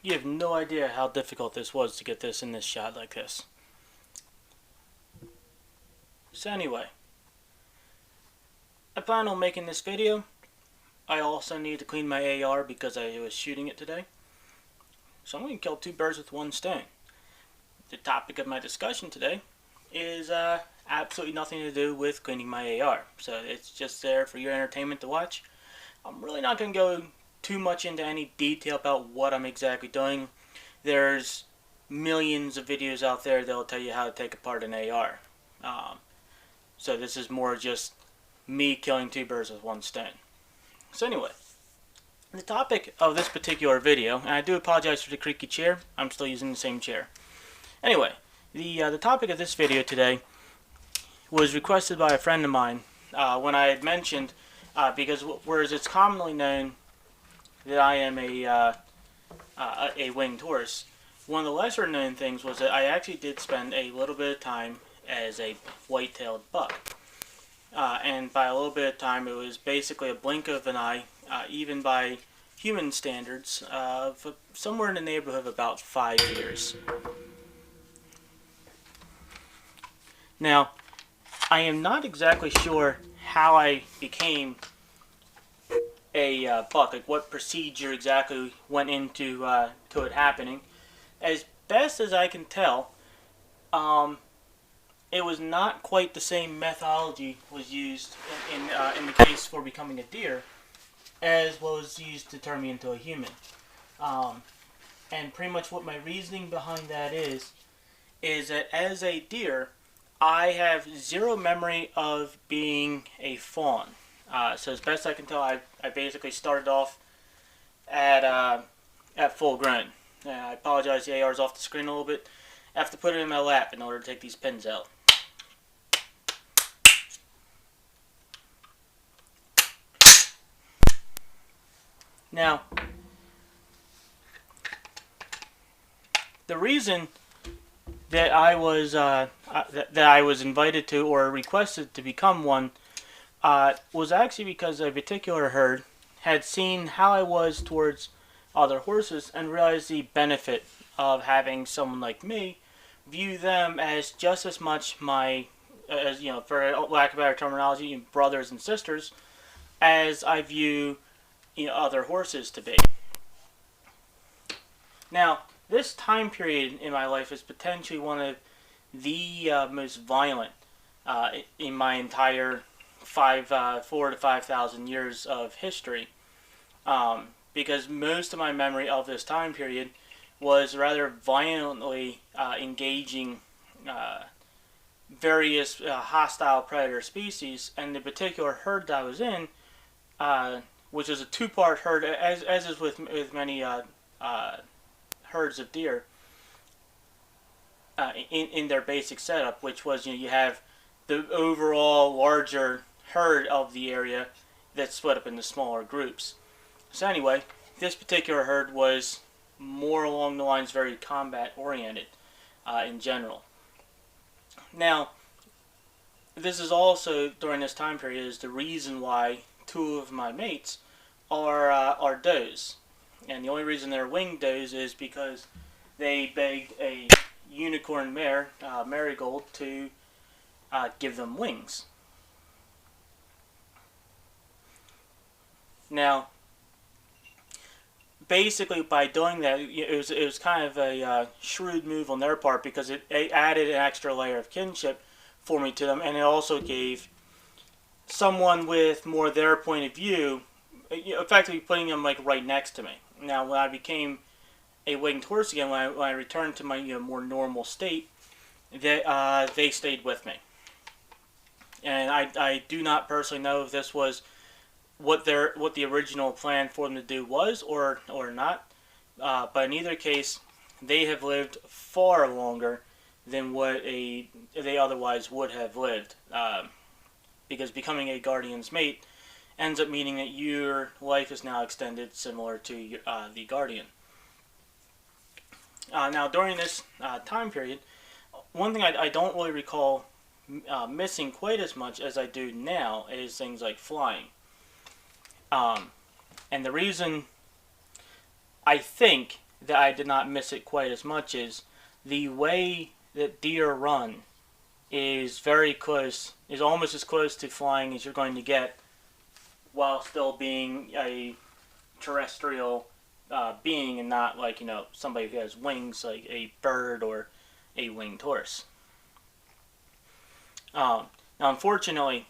You have no idea how difficult this was to get this in this shot like this. So anyway, I plan on making this video. I also need to clean my AR because I was shooting it today. So I'm going to kill two birds with one stone. The topic of my discussion today is absolutely nothing to do with cleaning my AR. So it's just there for your entertainment to watch. I'm really not going to go too much into any detail about what I'm exactly doing. There's millions of videos out there that will tell you how to take apart an AR. So this is more just me killing two birds with one stone. So anyway, the topic of this particular video, and I do apologize for the creaky chair, I'm still using the same chair. Anyway, the topic of this video today was requested by a friend of mine when I had mentioned, because whereas it's commonly known that I am a winged horse, one of the lesser known things was that I actually did spend a little bit of time as a white-tailed buck. And by a little bit of time, it was basically a blink of an eye, even by human standards, of somewhere in the neighborhood of about 5 years. Now, I am not exactly sure how I became a buck, like what procedure exactly went into to it happening. As best as I can tell, it was not quite the same methodology was used in the case for becoming a deer as was used to turn me into a human. And pretty much what my reasoning behind that is that as a deer, I have zero memory of being a fawn. So as best I can tell, I basically started off at full grown. I apologize, the AR's off the screen a little bit. I have to put it in my lap in order to take these pins out. Now, the reason that I was invited to or requested to become one was actually because a particular herd had seen how I was towards other horses and realized the benefit of having someone like me view them as just as much as you know, for lack of better terminology, brothers and sisters, as I view other horses to be. Now, this time period in my life is potentially one of the most violent in my entire 4,000 to 5,000 years of history, because most of my memory of this time period was rather violently engaging various hostile predator species, and the particular herd that I was in, which is a two-part herd, as is with many herds of deer, in their basic setup, which was you have the overall larger herd of the area that's split up into smaller groups. So anyway, this particular herd was more along the lines very combat oriented in general. Now, this is also during this time period is the reason why two of my mates are does, and the only reason they're winged does is because they begged a unicorn mare, Marigold, to give them wings. Now, basically, by doing that, it was kind of a shrewd move on their part because it added an extra layer of kinship for me to them, and it also gave someone with more their point of view, effectively putting them like right next to me. Now, when I became a winged horse again, when I returned to my more normal state, they stayed with me, and I do not personally know if this was what the original plan for them to do was or not, but in either case, they have lived far longer than what they otherwise would have lived, because becoming a guardian's mate ends up meaning that your life is now extended similar to the guardian. Now, during this time period, one thing I don't really recall missing quite as much as I do now is things like flying. And the reason I think that I did not miss it quite as much is the way that deer run is very close, is almost as close to flying as you're going to get while still being a terrestrial being and not like, somebody who has wings like a bird or a winged horse. Now, unfortunately,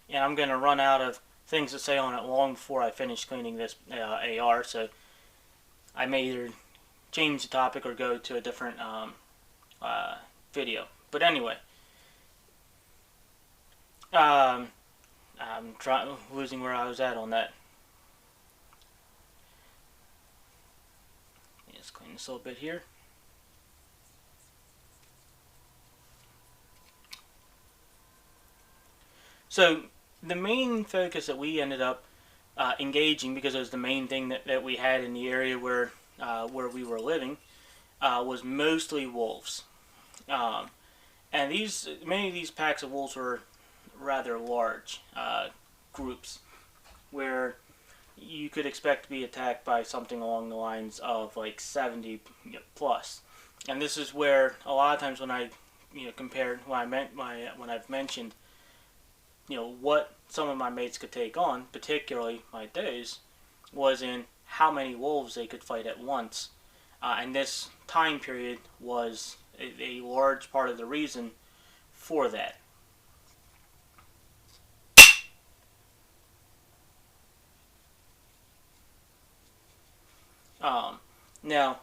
and I'm going to run out of things to say on it long before I finish cleaning this AR, so I may either change the topic or go to a different video. But anyway, I'm losing where I was at on that. Let's clean this a little bit here. So the main focus that we ended up engaging, because it was the main thing that we had in the area where we were living, was mostly wolves. And many of these packs of wolves were rather large groups, where you could expect to be attacked by something along the lines of like 70 plus. And this is where a lot of times when I compared when I've mentioned what some of my mates could take on, particularly my does, was in how many wolves they could fight at once. And this time period was a large part of the reason for that. Now,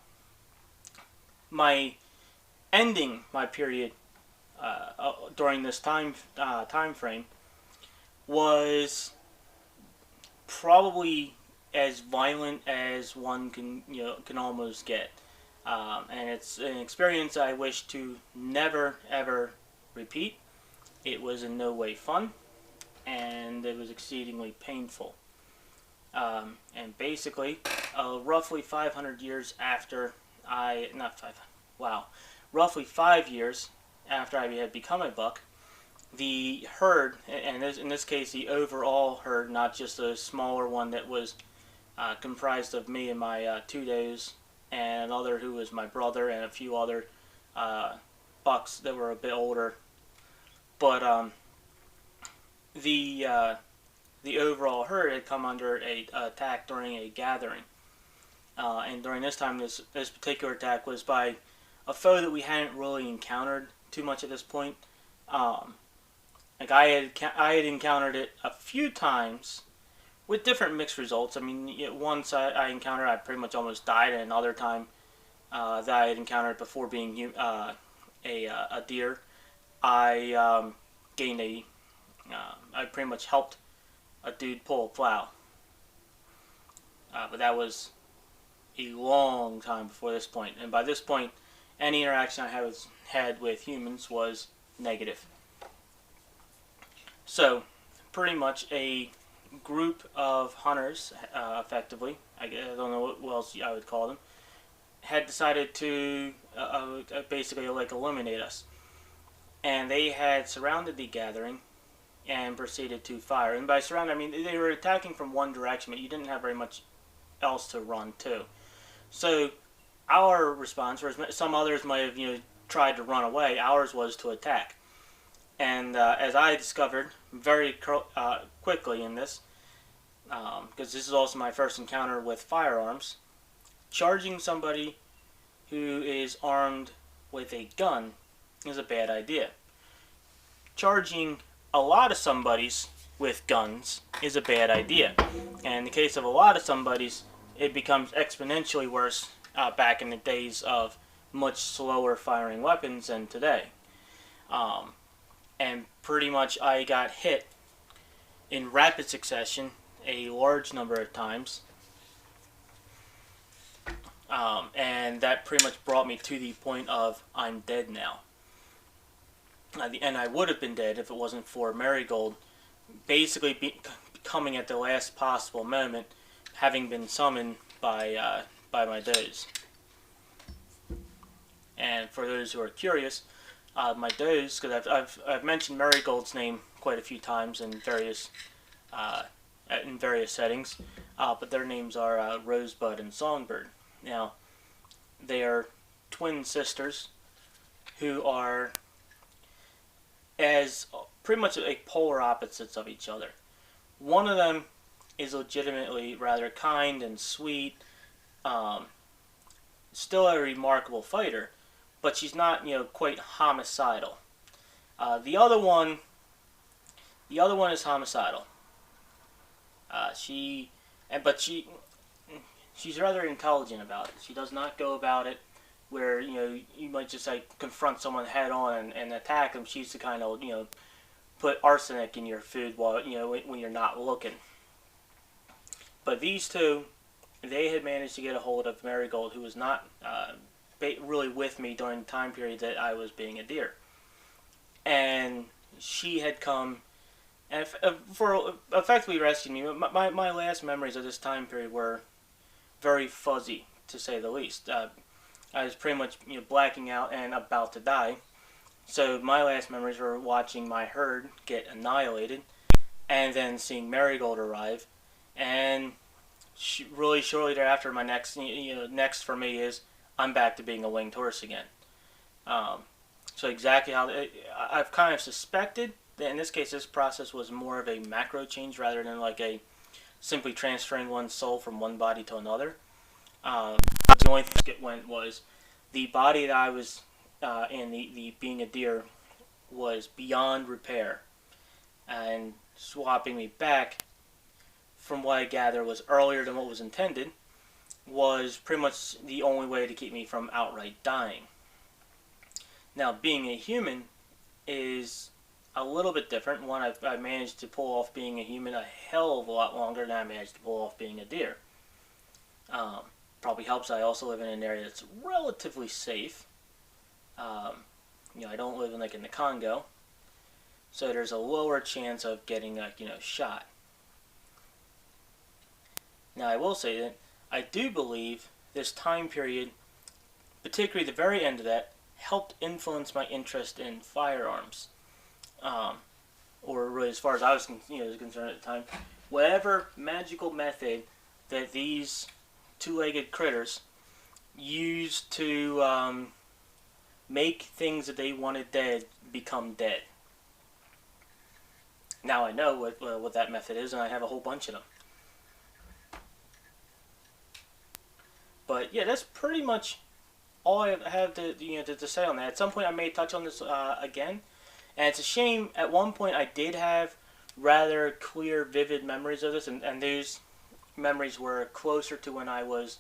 ending my period during this time frame was probably as violent as one can almost get, and it's an experience I wish to never ever repeat. It was in no way fun, and it was exceedingly painful. And basically, roughly 500 years after roughly 5 years after I had become a buck, the herd, and in this case the overall herd, not just a smaller one that was comprised of me and my 2 does, and another who was my brother, and a few other bucks that were a bit older, but the overall herd had come under an attack during a gathering. And during this time, this particular attack was by a foe that we hadn't really encountered too much at this point. Like I had encountered it a few times with different mixed results. I mean, once I encountered, I pretty much almost died, and another time that I had encountered before being a deer, I gained I pretty much helped a dude pull a plow. But that was a long time before this point, and by this point, any interaction I had with humans was negative. So, pretty much a group of hunters, effectively, I don't know what else I would call them, had decided to basically like eliminate us. And they had surrounded the gathering and proceeded to fire. And by surround, I mean they were attacking from one direction, but you didn't have very much else to run to. So our response, whereas some others might have tried to run away, ours was to attack. And as I discovered very quickly in this, because this is also my first encounter with firearms, charging somebody who is armed with a gun is a bad idea. Charging a lot of somebodies with guns is a bad idea. And in the case of a lot of somebodies, it becomes exponentially worse back in the days of much slower firing weapons than today. And pretty much I got hit in rapid succession a large number of times. And that pretty much brought me to the point of I'm dead now. And I would have been dead if it wasn't for Marigold basically coming at the last possible moment, having been summoned by my does. And for those who are curious, my does, because I've mentioned Marigold's name quite a few times in various settings, but their names are Rosebud and Songbird. Now, They are twin sisters who are as pretty much a polar opposites of each other. One of them is legitimately rather kind and sweet, um, still a remarkable fighter, but she's not, quite homicidal. The other one, is homicidal. She, and but she's rather intelligent about it. She does not go about it where you might just like confront someone head on and attack them. She's the kind of put arsenic in your food while when you're not looking. But these two, they had managed to get a hold of Marigold, who was not really with me during the time period that I was being a deer, and she had come and for effectively rescued me. My last memories of this time period were very fuzzy, to say the least. I was pretty much blacking out and about to die. So my last memories were watching my herd get annihilated, and then seeing Marigold arrive, and really shortly thereafter, my next for me is I'm back to being a winged horse again. So exactly how I've kind of suspected that in this case, this process was more of a macro change rather than like a simply transferring one's soul from one body to another. The only thing that went was the body that I was in, the being a deer, was beyond repair, and swapping me back, from what I gather, was earlier than what was intended, was pretty much the only way to keep me from outright dying. Now, being a human is a little bit different. One, I've managed to pull off being a human a hell of a lot longer than I managed to pull off being a deer. Probably helps. I also live in an area that's relatively safe. I don't live in the Congo, so there's a lower chance of getting shot. Now I will say that I do believe this time period, particularly the very end of that, helped influence my interest in firearms, or really as far as I was concerned at the time, whatever magical method that these two-legged critters used to make things that they wanted dead become dead. Now I know what that method is, and I have a whole bunch of them. But yeah, that's pretty much all I have to say on that. At some point, I may touch on this again, and it's a shame. At one point, I did have rather clear, vivid memories of this, and these memories were closer to when I was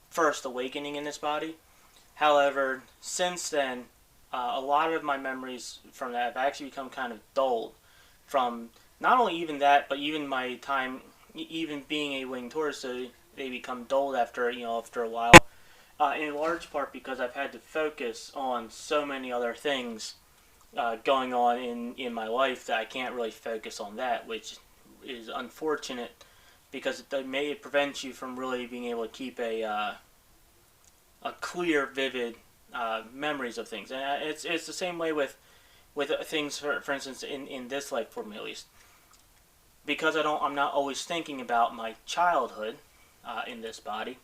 first awakening in this body. However, since then, a lot of my memories from that have actually become kind of dulled from not only even that, but even my time, even being a winged horse, so they become dulled after a while. In large part because I've had to focus on so many other things going on in my life that I can't really focus on that, which is unfortunate because it prevents you from really being able to keep a clear, vivid memories of things. And it's the same way with things, for instance, in this life for me at least. Because I'm not always thinking about my childhood in this body.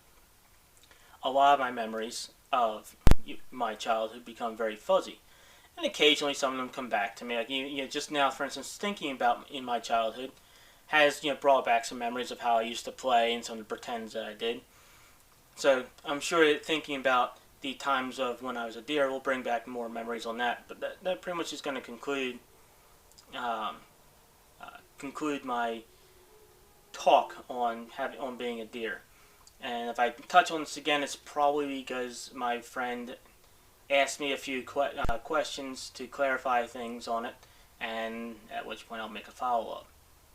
A lot of my memories of my childhood become very fuzzy, and occasionally some of them come back to me. Like just now, for instance, thinking about in my childhood has brought back some memories of how I used to play and some of the pretends that I did. So I'm sure that thinking about the times of when I was a deer will bring back more memories on that. But that pretty much is going to conclude my talk on being a deer. And if I touch on this again, it's probably because my friend asked me a few questions to clarify things on it, and at which point I'll make a follow-up.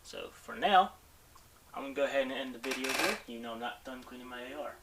So for now, I'm going to go ahead and end the video here. I'm not done cleaning my AR.